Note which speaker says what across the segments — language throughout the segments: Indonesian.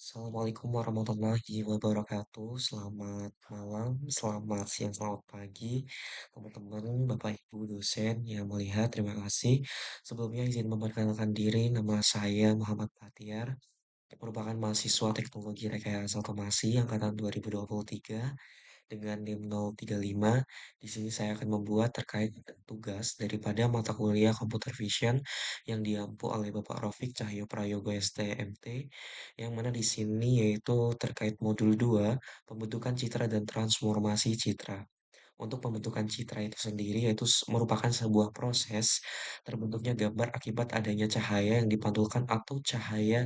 Speaker 1: Assalamualaikum warahmatullahi wabarakatuh. Selamat malam, selamat siang, selamat pagi, teman-teman, Bapak Ibu dosen yang melihat. Terima kasih. Sebelumnya izin memperkenalkan diri, nama saya Muhammad Bahtiar, merupakan mahasiswa Teknologi Rekayasa Otomasi angkatan 2023 dengan NIM 035. Di sini saya akan membuat terkait tugas daripada mata kuliah Computer Vision yang diampu oleh Bapak Rofik Cahyo Prayogo STMT, yang mana di sini yaitu terkait modul 2, pembentukan citra dan transformasi citra. Untuk pembentukan citra itu sendiri yaitu merupakan sebuah proses terbentuknya gambar akibat adanya cahaya yang dipantulkan atau cahaya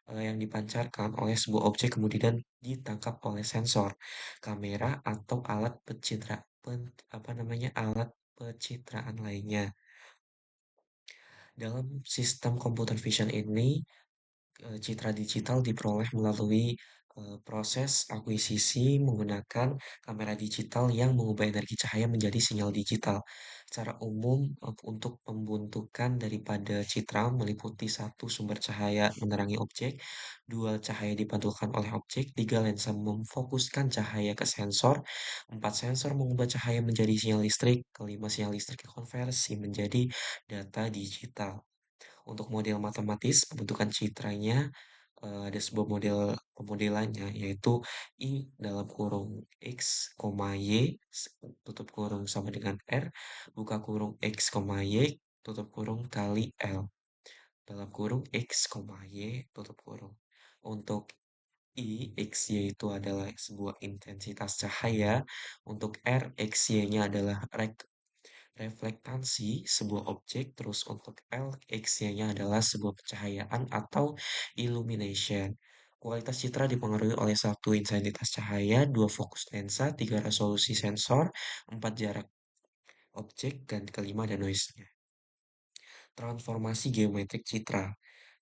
Speaker 1: yang dipancarkan oleh sebuah objek kemudian ditangkap oleh sensor, kamera atau alat alat pencitraan lainnya. Dalam sistem computer vision ini, citra digital diperoleh melalui proses akuisisi menggunakan kamera digital yang mengubah energi cahaya menjadi sinyal digital. Secara umum, untuk pembentukan daripada citra meliputi satu sumber cahaya menerangi objek, dua cahaya dipantulkan oleh objek, tiga lensa memfokuskan cahaya ke sensor, empat sensor mengubah cahaya menjadi sinyal listrik, kelima sinyal listrik dikonversi menjadi data digital. Untuk model matematis, pembentukan citranya ada sebuah model pemodelannya yaitu I dalam kurung X, Y, tutup kurung sama dengan R, buka kurung X, Y, tutup kurung kali L. Dalam kurung X, Y, tutup kurung. Untuk I, X, Y itu adalah sebuah intensitas cahaya. Untuk R, X, Y-nya adalah reflektansi sebuah objek, terus untuk L, X-nya adalah sebuah pencahayaan atau illumination. Kualitas citra dipengaruhi oleh satu intensitas cahaya, dua fokus lensa, tiga resolusi sensor, empat jarak objek, dan kelima ada noise-nya. Transformasi geometrik citra.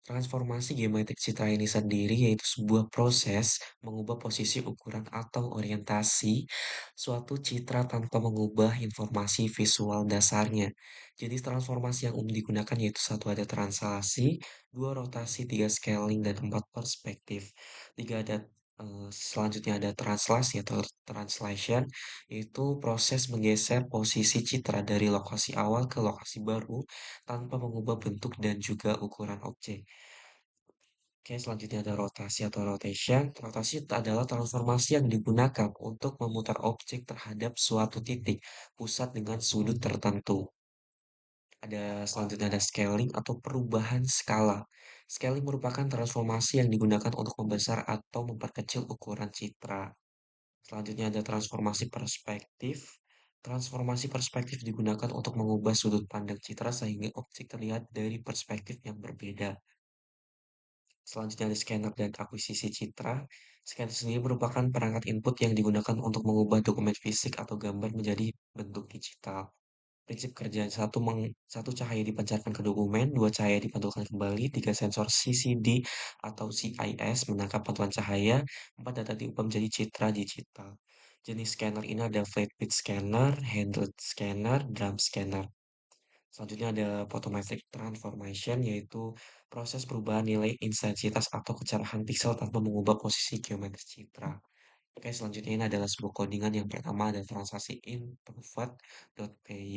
Speaker 1: Transformasi geometrik citra ini sendiri yaitu sebuah proses mengubah posisi ukuran atau orientasi suatu citra tanpa mengubah informasi visual dasarnya. Jadi transformasi yang umum digunakan yaitu satu ada translasi, dua rotasi, tiga scaling, dan empat perspektif. Tiga ada selanjutnya ada translasi atau translation, yaitu proses menggeser posisi citra dari lokasi awal ke lokasi baru tanpa mengubah bentuk dan juga ukuran objek. Oke, selanjutnya ada rotasi atau rotation. Rotasi adalah transformasi yang digunakan untuk memutar objek terhadap suatu titik pusat dengan sudut tertentu. Selanjutnya ada scaling atau perubahan skala. Scaling merupakan transformasi yang digunakan untuk membesar atau memperkecil ukuran citra. Selanjutnya ada transformasi perspektif. Transformasi perspektif digunakan untuk mengubah sudut pandang citra sehingga objek terlihat dari perspektif yang berbeda. Selanjutnya ada scanner dan akuisisi citra. Scanner sendiri merupakan perangkat input yang digunakan untuk mengubah dokumen fisik atau gambar menjadi bentuk digital. Prinsip kerja satu cahaya dipancarkan ke dokumen, dua cahaya dipantulkan kembali, tiga sensor CCD atau CIS menangkap pantulan cahaya, empat data diubah menjadi citra digital. Jenis scanner ini ada flat bed scanner, handheld scanner, drum scanner. Selanjutnya ada photometric transformation, yaitu proses perubahan nilai intensitas atau kecerahan piksel tanpa mengubah posisi geometris citra. Oke, selanjutnya ini adalah sebuah codingan. Yang pertama ada transaksi improved.py.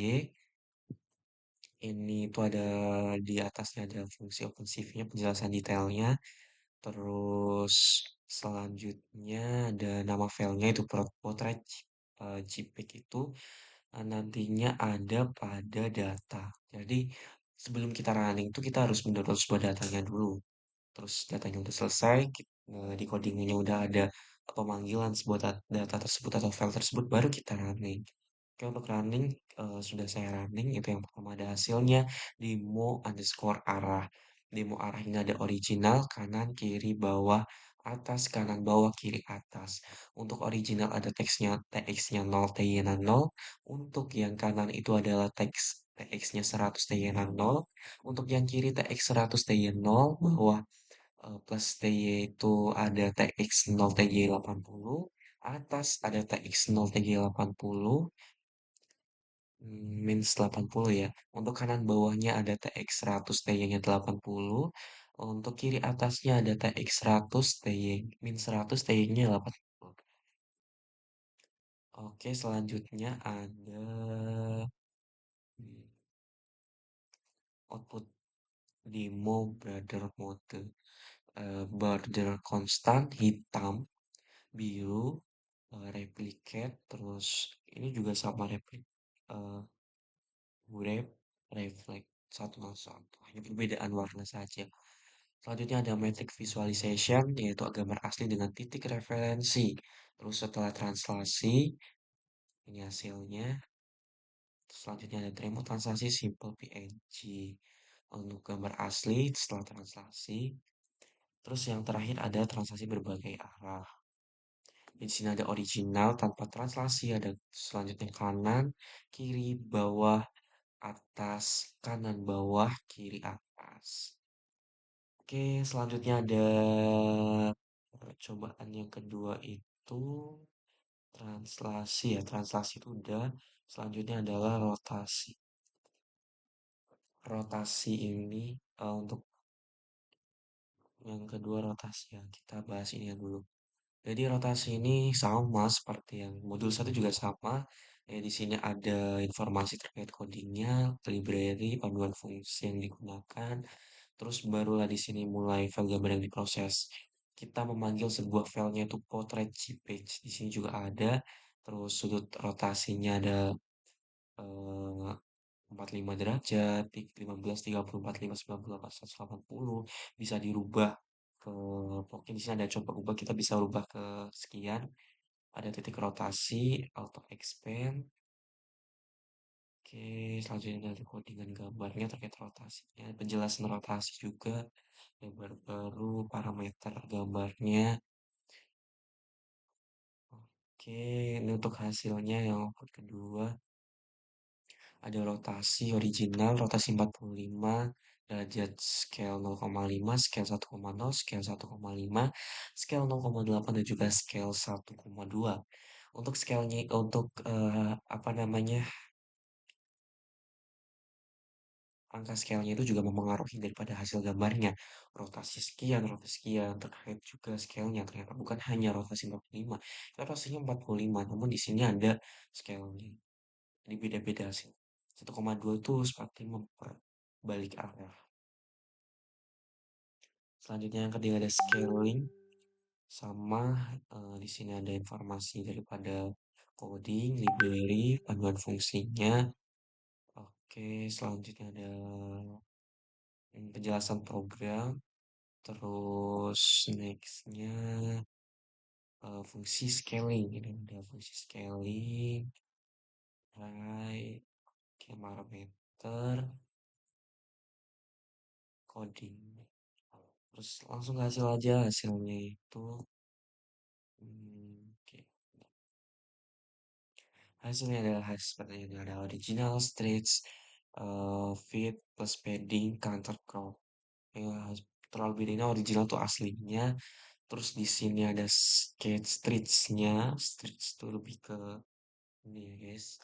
Speaker 1: Ini itu ada di atasnya ada fungsi OpenCV-nya, penjelasan detailnya. Terus selanjutnya ada nama filenya itu potret JPEG itu nantinya ada pada data. Jadi sebelum kita running itu kita harus mendownload sebuah datanya dulu. Terus datanya udah selesai, di codingnya udah ada pemanggilan sebuah data tersebut atau file tersebut, baru kita running. Oke, untuk running, sudah saya running, itu yang pertama ada hasilnya, demo underscore arah. Demo arah ini ada original, kanan, kiri, bawah, atas, kanan, bawah, kiri, atas. Untuk original ada teksnya, TX-nya 0, TY-nya 0. Untuk yang kanan itu adalah teks TX-nya 100, TY-nya 0. Untuk yang kiri TX 100, TY 0, bawah plus TY itu ada TX 0, TY 80. Atas ada TX 0, TY 80, minus 80 ya. Untuk kanan bawahnya ada TX 100, TY-nya 80. Untuk kiri atasnya ada TX 100, TY min 100, TY-nya 80. Oke, selanjutnya ada hmm, output demo border constant hitam, biru, replicate, terus ini juga sama eh, wrap, reflect 101. Hanya perbedaan warna saja. Selanjutnya ada metric visualization, yaitu gambar asli dengan titik referensi. Terus setelah translasi, ini hasilnya. Selanjutnya ada Tremo translasi simple PNG untuk gambar asli setelah translasi. Terus yang terakhir ada translasi berbagai arah. Di sini ada original tanpa translasi, ada selanjutnya kanan, kiri, bawah, atas, kanan, bawah, kiri, atas. Oke, selanjutnya ada percobaan yang kedua itu translasi ya. Translasi itu udah. Selanjutnya adalah rotasi. Rotasi ini untuk yang kedua rotasi ya. Kita bahas ini ya dulu. Jadi rotasi ini sama seperti yang modul satu juga sama. Di sini ada informasi terkait codingnya, library, panduan fungsi yang digunakan. Terus barulah di sini mulai file gambar yang diproses. Kita memanggil sebuah filenya itu portrait JPEG. Di sini juga ada. Terus sudut rotasinya ada eh, 45 derajat, 15, 30, 45, 98, 180. Bisa dirubah ke, mungkin di sini ada coba ubah, kita bisa ubah ke sekian. Ada titik rotasi, auto expand. Oke, selanjutnya dari codingan gambarnya terkait rotasinya, penjelasan rotasi juga, gambar baru, parameter gambarnya. Oke, ini untuk hasilnya yang output kedua. Ada rotasi original, rotasi 45, derajat scale 0,5, scale 1,0, scale 1,5, scale 0,8, dan juga scale 1,2. Untuk scale-nya, untuk apa namanya, angka scale-nya itu juga mempengaruhi daripada hasil gambarnya. Rotasi sekian, rotasi sekian, terkait juga scale-nya. Ternyata bukan hanya rotasi 45, rotasinya 45, namun di sini ada scale-nya. Jadi beda-beda sih. 1,2 itu seperti memperbalik arah. Selanjutnya yang ketiga ada scaling. Sama di sini ada informasi daripada coding, library, panduan fungsinya. Oke, selanjutnya ada penjelasan program. Terus nextnya fungsi scaling. Ini ada fungsi scaling, right, camera meter, coding. Terus langsung ke hasil aja, hasilnya itu oke. Hasilnya adalah hasil seperti ini, ada original, stretch, fit, plus padding, counter crop. Ya, terlalu beda, ini original tuh aslinya. Terus di sini ada skate stretchnya, stretch itu lebih ke ini ya guys.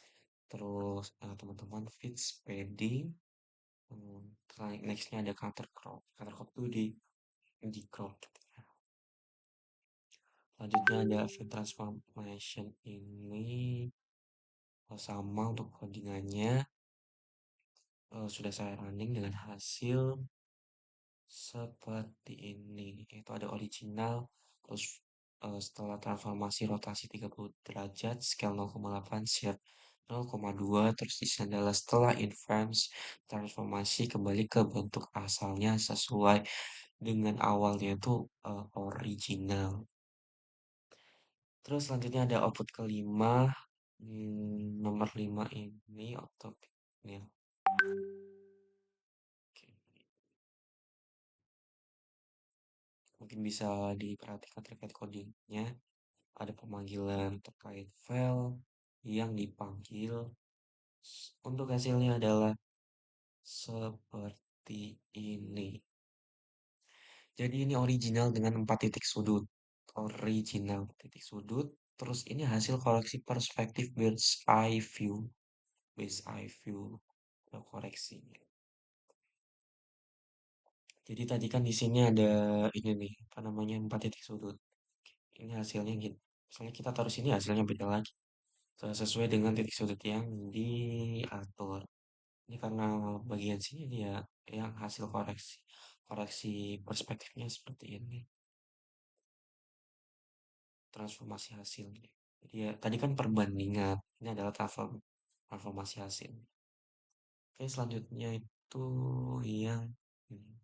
Speaker 1: Terus teman-teman fit, padding. Nextnya ada counter crop. Counter crop tuh di crop gitu ya. Selanjutnya ada event transformation ini sama untuk codingannya sudah saya running dengan hasil seperti ini. Itu ada original, terus setelah transformasi rotasi 30 derajat, scale 0,8, share 0,2, terus di sini adalah setelah inverse transformasi kembali ke bentuk asalnya sesuai dengan awalnya itu original. Terus selanjutnya ada output kelima, nomor 5 ini output ini. Oke. Mungkin bisa diperhatikan terkait codingnya. Ada pemanggilan terkait file yang dipanggil. Untuk hasilnya adalah seperti ini. Jadi ini original dengan 4 titik sudut. Original titik sudut. Terus ini hasil koreksi perspektif bird's eye view. Bird's eye view koreksinya. Jadi tadi kan di sini ada ini nih, apa namanya, 4 titik sudut. Ini hasilnya gitu. Misalnya kita taruh sini hasilnya beda lagi. Sesuai dengan titik sudut yang diatur. Ini karena bagian sini dia yang hasil koreksi. Koreksi perspektifnya seperti ini. Transformasi hasilnya. Jadi ya, tadi kan perbandingan. Ini adalah transformasi hasil. Oke, selanjutnya itu yang ini.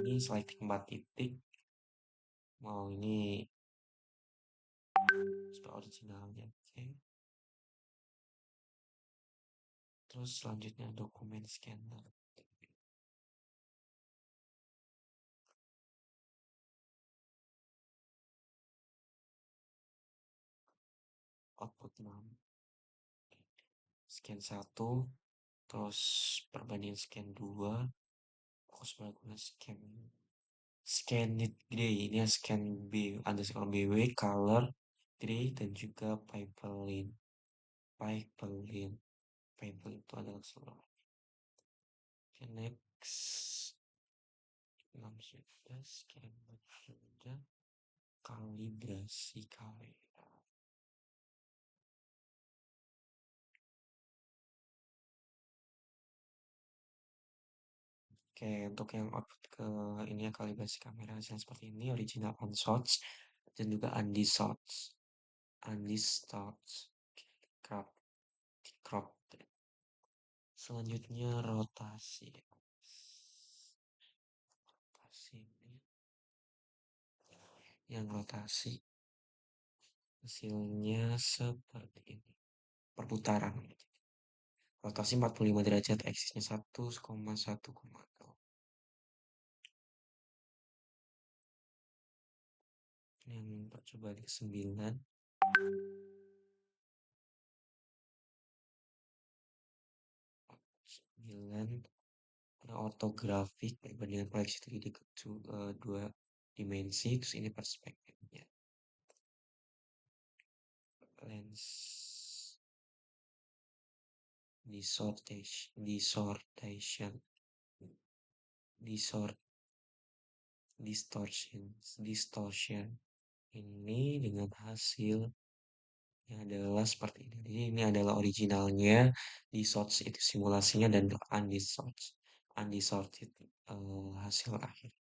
Speaker 1: Ini selecting 4 titik. Mau ini sudah originalnya. Oke. Terus selanjutnya dokumen scanner. Output 6. Scan 1. Terus perbandingan scan 2. Fokus pada scan. Scan it gray. Ini ya scan B. Underscore BW. Color. Gray. Dan juga pipeline. Pipeline. Pipeline itu adalah seluruh. Oke, next. 6 sudah. Scan sudah. Kalibrasi kamera. Oke, untuk yang output ke ini ya kalibrasi kamera hasilnya seperti ini, original on shots dan juga undistorted. Undistorted. Crop, crop. Selanjutnya rotasi. Rotasi ini yang rotasi hasilnya seperti ini. Perputaran. Rotasi 45 derajat, eksisnya 1,1,0. Yang coba di 9. 9. Ada ortografik perbandingan proyeksi 3D ke 2 dimensi. Terus ini perspektifnya. Lens distortion, distort, distortion. Ini dengan hasil yang adalah seperti ini. Jadi ini adalah originalnya, distort itu simulasinya dan undisorted hasil akhir.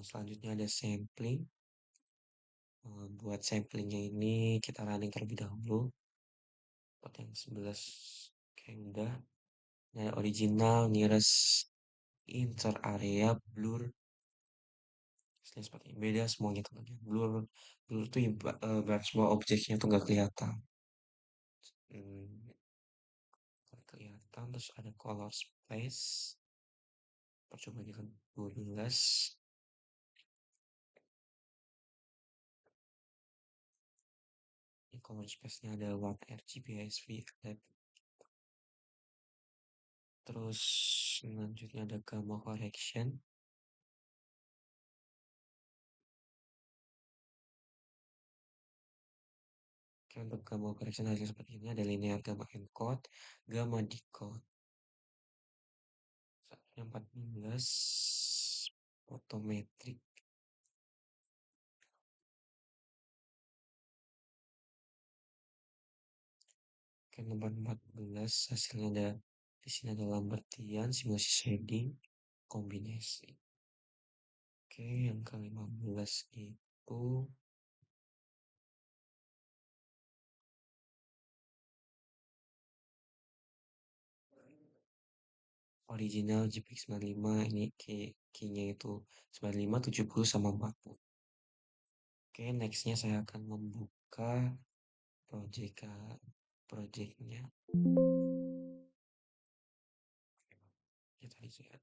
Speaker 1: Selanjutnya ada sampling. Buat samplingnya ini kita running terlebih dahulu. Buat yang 11 kayak udah. Nah, original nearest inter area blur seperti ini. Beda semuanya teman-teman. Blur blur tuh berarti semua objeknya tuh nggak kelihatan. Hmm, nggak kelihatan. Terus ada color space. Coba dengan 12. Ini color space-nya ada 1 RGBSV. Terus selanjutnya ada gamma correction. Oke, untuk gamma correction hasil seperti ini ada linear gamma encode, gamma decode. 14 photometric. Oke, nomor 14 hasilnya ada di sini ada Lambertian, simulasi shading, kombinasi. Oke, yang ke-15 itu original JPEG 95, ini key-nya itu 95, 70 sama 40. Oke, nextnya saya akan membuka project projectnya. Kita lihat.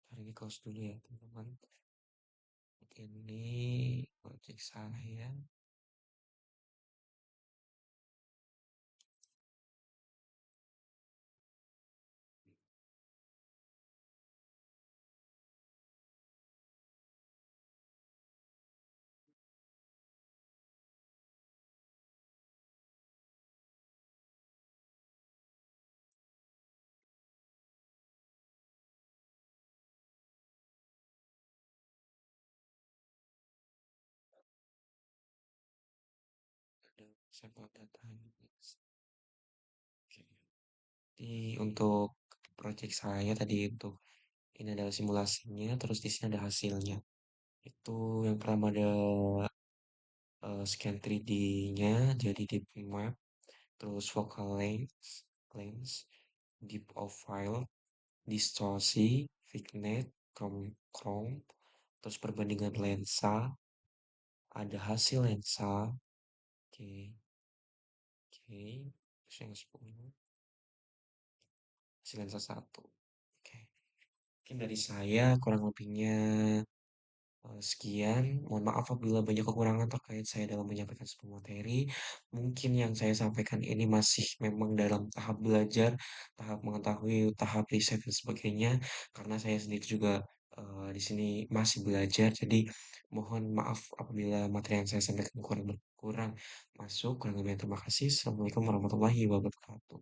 Speaker 1: Hari ini close dulu ya teman-teman. Ini project saya. sampel data. Oke. Jadi untuk project saya tadi untuk ini adalah simulasinya, terus di sini ada hasilnya. Itu yang pertama ada scan 3D-nya, jadi deep map, terus focal length, deep of field, distorsi, vignette, chrome, terus perbandingan lensa, ada hasil lensa, oke, oke, terus yang 10, hasil lensa satu, oke. Mungkin dari saya kurang lebihnya sekian. Mohon maaf apabila banyak kekurangan terkait saya dalam menyampaikan sebuah materi. Mungkin yang saya sampaikan ini masih memang dalam tahap belajar, tahap mengetahui, tahap riset dan sebagainya. Karena saya sendiri juga di sini masih belajar. Jadi mohon maaf apabila materi yang saya sampaikan kurang kurang masuk. Kurang lebih terima kasih. Assalamualaikum warahmatullahi wabarakatuh.